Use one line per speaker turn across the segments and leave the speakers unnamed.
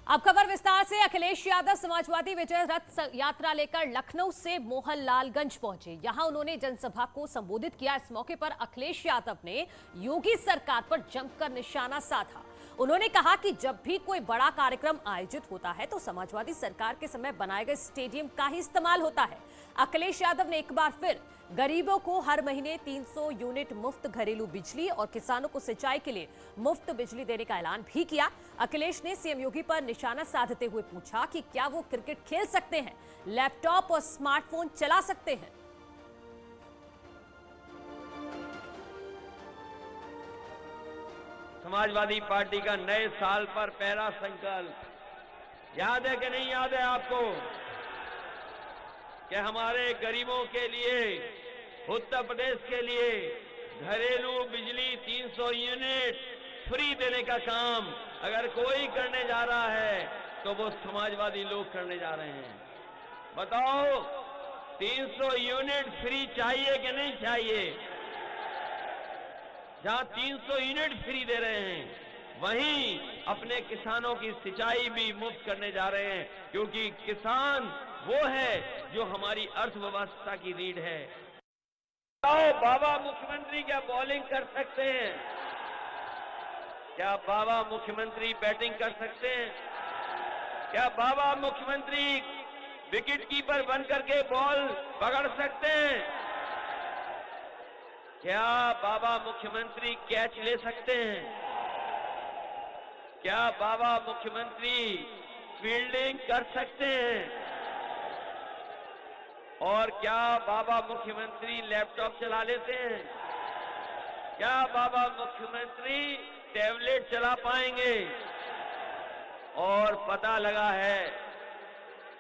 अब खबर विस्तार से। अखिलेश यादव समाजवादी विजय रथ यात्रा लेकर लखनऊ से मोहनलालगंज पहुंचे। यहां उन्होंने जनसभा को संबोधित किया। इस मौके पर अखिलेश यादव ने योगी सरकार पर जमकर निशाना साधा। उन्होंने कहा कि जब भी कोई बड़ा कार्यक्रम आयोजित होता है तो समाजवादी सरकार के समय बनाए गए स्टेडियम का ही इस्तेमाल होता है। अखिलेश यादव ने एक बार फिर गरीबों को हर महीने 300 यूनिट मुफ्त घरेलू बिजली और किसानों को सिंचाई के लिए मुफ्त बिजली देने का ऐलान भी किया। अखिलेश ने सीएम योगी पर निशाना साधते हुए पूछा कि क्या वो क्रिकेट खेल सकते हैं, लैपटॉप और स्मार्टफोन चला सकते हैं।
समाजवादी पार्टी का नए साल पर पहला संकल्प याद है कि नहीं याद है आपको कि हमारे गरीबों के लिए, उत्तर प्रदेश के लिए घरेलू बिजली 300 यूनिट फ्री देने का काम अगर कोई करने जा रहा है तो वो समाजवादी लोग करने जा रहे हैं। बताओ 300 यूनिट फ्री चाहिए कि नहीं चाहिए? जहां 300 यूनिट फ्री दे रहे हैं वहीं अपने किसानों की सिंचाई भी मुफ्त करने जा रहे हैं, क्योंकि किसान वो है जो हमारी अर्थव्यवस्था की रीढ़ है। तो बाबा मुख्यमंत्री क्या बॉलिंग कर सकते हैं? क्या बाबा मुख्यमंत्री बैटिंग कर सकते हैं? क्या बाबा मुख्यमंत्री विकेट कीपर बन करके बॉल पकड़ सकते हैं? क्या बाबा मुख्यमंत्री कैच ले सकते हैं? क्या बाबा मुख्यमंत्री फील्डिंग कर सकते हैं? और क्या बाबा मुख्यमंत्री लैपटॉप चला लेते हैं? क्या बाबा मुख्यमंत्री टैबलेट चला पाएंगे? और पता लगा है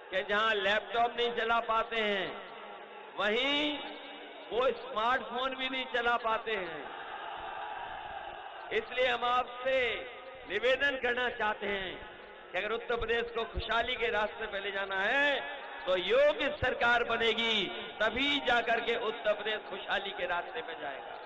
कि जहां लैपटॉप नहीं चला पाते हैं वहीं वो स्मार्टफोन भी नहीं चला पाते हैं। इसलिए हम आपसे निवेदन करना चाहते हैं कि अगर उत्तर प्रदेश को खुशहाली के रास्ते पे ले जाना है तो योगी सरकार बनेगी, तभी जाकर के उत्तर प्रदेश खुशहाली के रास्ते पे जाएगा।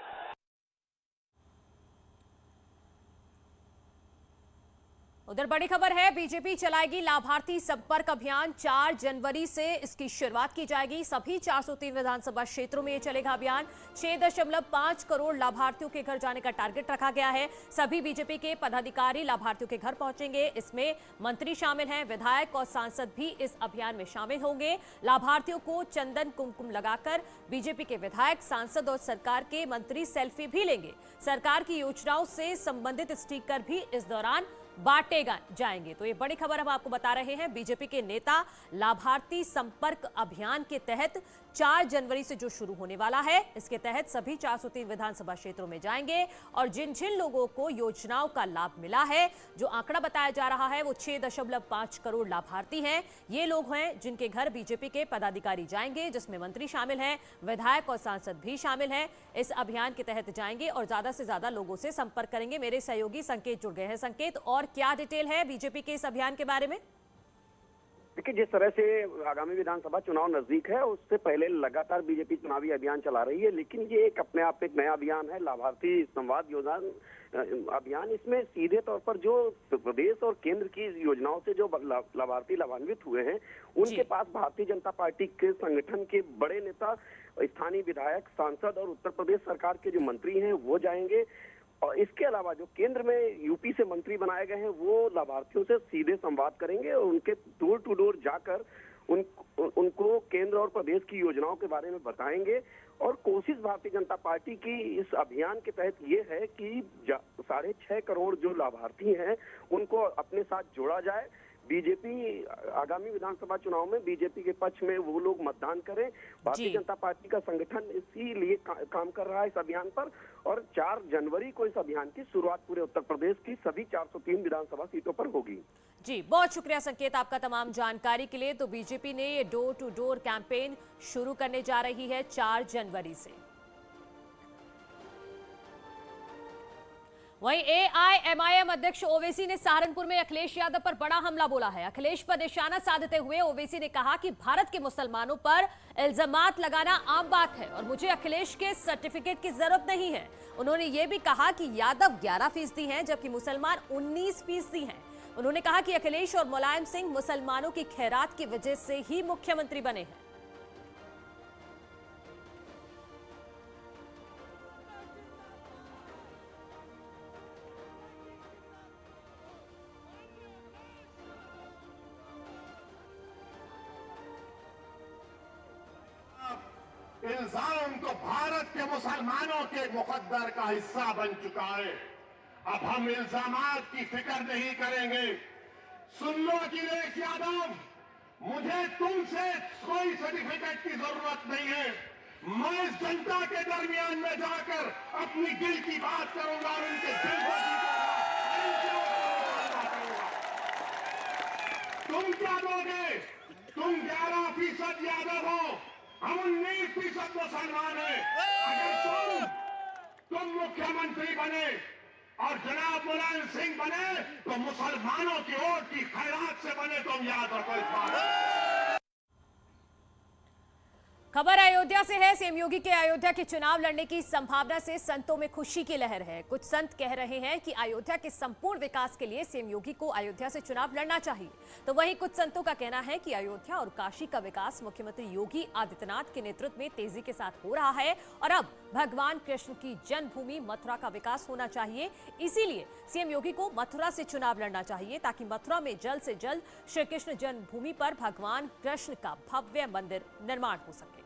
उधर बड़ी खबर है, बीजेपी चलाएगी लाभार्थी संपर्क अभियान। 4 जनवरी से इसकी शुरुआत की जाएगी। सभी 403 विधानसभा क्षेत्रों में ये चलेगा अभियान। 6.5 करोड़ लाभार्थियों के घर जाने का टारगेट रखा गया है। सभी बीजेपी के पदाधिकारी लाभार्थियों के घर पहुंचेंगे। इसमें मंत्री शामिल हैं, विधायक और सांसद भी इस अभियान में शामिल होंगे। लाभार्थियों को चंदन कुमकुम लगाकर बीजेपी के विधायक, सांसद और सरकार के मंत्री सेल्फी भी लेंगे। सरकार की योजनाओं से संबंधित स्टिकर भी इस दौरान बांटे जाएंगे। तो ये बड़ी खबर हम आपको बता रहे हैं। बीजेपी के नेता लाभार्थी संपर्क अभियान के तहत 4 जनवरी से जो शुरू होने वाला है, इसके तहत सभी 403 विधानसभा क्षेत्रों में जाएंगे और जिन जिन लोगों को योजनाओं का लाभ मिला है, जो आंकड़ा बताया जा रहा है वो 6.5 करोड़ लाभार्थी हैं। ये लोग हैं जिनके घर बीजेपी के पदाधिकारी जाएंगे, जिसमें मंत्री शामिल हैं, विधायक और सांसद भी शामिल हैं। इस अभियान के तहत जाएंगे और ज्यादा से ज्यादा लोगों से संपर्क करेंगे। मेरे सहयोगी संकेत जुड़ गए हैं। संकेत, और क्या डिटेल है बीजेपी के इस अभियान के बारे में?
देखिए, जिस तरह से आगामी विधानसभा चुनाव नजदीक है, उससे पहले लगातार बीजेपी चुनावी अभियान चला रही है, लेकिन ये एक अपने आप एक नया अभियान है, लाभार्थी संवाद योजना अभियान। इसमें सीधे तौर पर जो प्रदेश और केंद्र की योजनाओं से जो लाभार्थी लाभान्वित हुए हैं, उनके पास भारतीय जनता पार्टी के संगठन के बड़े नेता, स्थानीय विधायक, सांसद और उत्तर प्रदेश सरकार के जो मंत्री हैं वो जाएंगे। और इसके अलावा जो केंद्र में यूपी से मंत्री बनाए गए हैं वो लाभार्थियों से सीधे संवाद करेंगे और उनके डोर टू डोर जाकर उनको केंद्र और प्रदेश की योजनाओं के बारे में बताएंगे। और कोशिश भारतीय जनता पार्टी की इस अभियान के तहत ये है कि 6.5 करोड़ जो लाभार्थी हैं उनको अपने साथ जोड़ा जाए। बीजेपी आगामी विधानसभा चुनाव में बीजेपी के पक्ष में वो लोग मतदान करें। भारतीय जनता पार्टी का संगठन इसीलिए काम कर रहा है इस अभियान पर, और 4 जनवरी को इस अभियान की शुरुआत पूरे उत्तर प्रदेश की सभी 403 विधानसभा सीटों पर होगी।
जी, बहुत शुक्रिया संकेत आपका तमाम जानकारी के लिए। तो बीजेपी ने ये डोर टू डोर कैंपेन शुरू करने जा रही है 4 जनवरी से। वहीं एआईएमआईएम अध्यक्ष ओवैसी ने सहारनपुर में अखिलेश यादव पर बड़ा हमला बोला है। अखिलेश पर निशाना साधते हुए ओवैसी ने कहा कि भारत के मुसलमानों पर इल्जामात लगाना आम बात है और मुझे अखिलेश के सर्टिफिकेट की जरूरत नहीं है। उन्होंने ये भी कहा कि यादव 11% हैं जबकि मुसलमान 19% हैं। उन्होंने कहा कि अखिलेश और मुलायम सिंह मुसलमानों की खैरात की वजह से ही मुख्यमंत्री बने हैं।
इल्जाम तो भारत के मुसलमानों के मुकद्दर का हिस्सा बन चुका है। अब हम इल्जामात की फिक्र नहीं करेंगे। सुन लो अखिलेश यादव, मुझे तुमसे कोई सर्टिफिकेट की जरूरत नहीं है। मैं इस जनता के दरमियान में जाकर अपनी दिल की बात करूंगा और उनके दिल को जीतूंगा। तुम क्या दोगे? तुम 11% यादव हो, हम 19% मुसलमान हैं। अगर तुम मुख्यमंत्री बने और जनाब मुलायम सिंह बने तो मुसलमानों की वोट की खैरात से बने। तुम याद रखो इस बात।
खबर अयोध्या से है। सीएम योगी के अयोध्या के चुनाव लड़ने की संभावना से संतों में खुशी की लहर है। कुछ संत कह रहे हैं कि अयोध्या के संपूर्ण विकास के लिए सीएम योगी को अयोध्या से चुनाव लड़ना चाहिए, तो वहीं कुछ संतों का कहना है कि अयोध्या और काशी का विकास मुख्यमंत्री योगी आदित्यनाथ के नेतृत्व में तेजी के साथ हो रहा है और अब भगवान कृष्ण की जन्मभूमि मथुरा का विकास होना चाहिए। इसीलिए सीएम योगी को मथुरा से चुनाव लड़ना चाहिए ताकि मथुरा में जल्द से जल्द श्री कृष्ण जन्मभूमि पर भगवान कृष्ण का भव्य मंदिर निर्माण हो सके।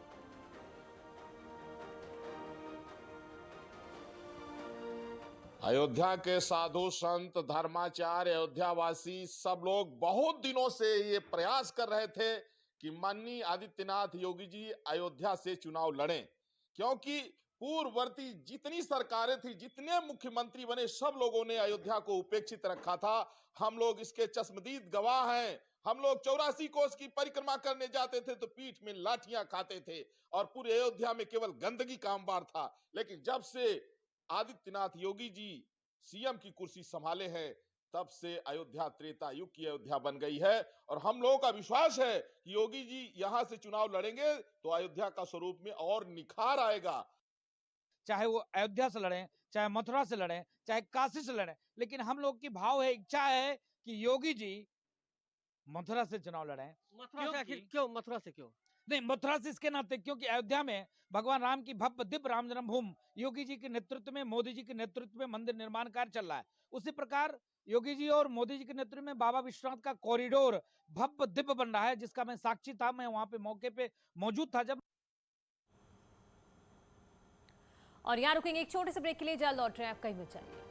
अयोध्या के साधु संत धर्माचार्य अयोध्यावासी सब लोग बहुत दिनों से ये प्रयास कर रहे थे कि माननीय आदित्यनाथ योगी जी अयोध्या से चुनाव लड़ें, क्योंकि पूर्ववर्ती जितनी सरकारें थी, जितने मुख्यमंत्री बने, सब लोगों ने अयोध्या को उपेक्षित रखा था। हम लोग इसके चश्मदीद गवाह हैं। हम लोग 84 कोस की परिक्रमा करने जाते थे तो पीठ में लाठियां खाते थे और पूरे अयोध्या में केवल गंदगी का अंबार था। लेकिन जब से आदित्यनाथ योगी जी सीएम की कुर्सी संभाले हैं, तब से अयोध्या त्रेता युग की अयोध्या बन गई है और हम लोगों का विश्वास है कि योगी जी यहां से चुनाव लड़ेंगे तो अयोध्या का स्वरूप में और निखार आएगा।
चाहे वो अयोध्या से लड़ें, चाहे मथुरा से लड़ें, चाहे काशी से लड़ें, लेकिन हम लोग की भाव है, इच्छा है कि योगी जी मथुरा से चुनाव लड़ें।
मथुरा से आखिर क्यों? मथुरा से क्यों
नहीं, मथुरा से इसके नाते क्योंकि अयोध्या में भगवान राम की भव्य दिव्य राम जन्मभूमि योगी जी के नेतृत्व में, मोदी जी के नेतृत्व में मंदिर निर्माण कार्य चल रहा है। उसी प्रकार योगी जी और मोदी जी के नेतृत्व में बाबा विश्वनाथ का कॉरिडोर भव्य दिव्य बन रहा है, जिसका मैं साक्षी था। मैं वहां पे मौके पे मौजूद था जब।
और यहाँ रुकेंगे एक छोटे से ब्रेक के लिए, जल्द लौट रहे हैं, आप कहीं मत जाइए।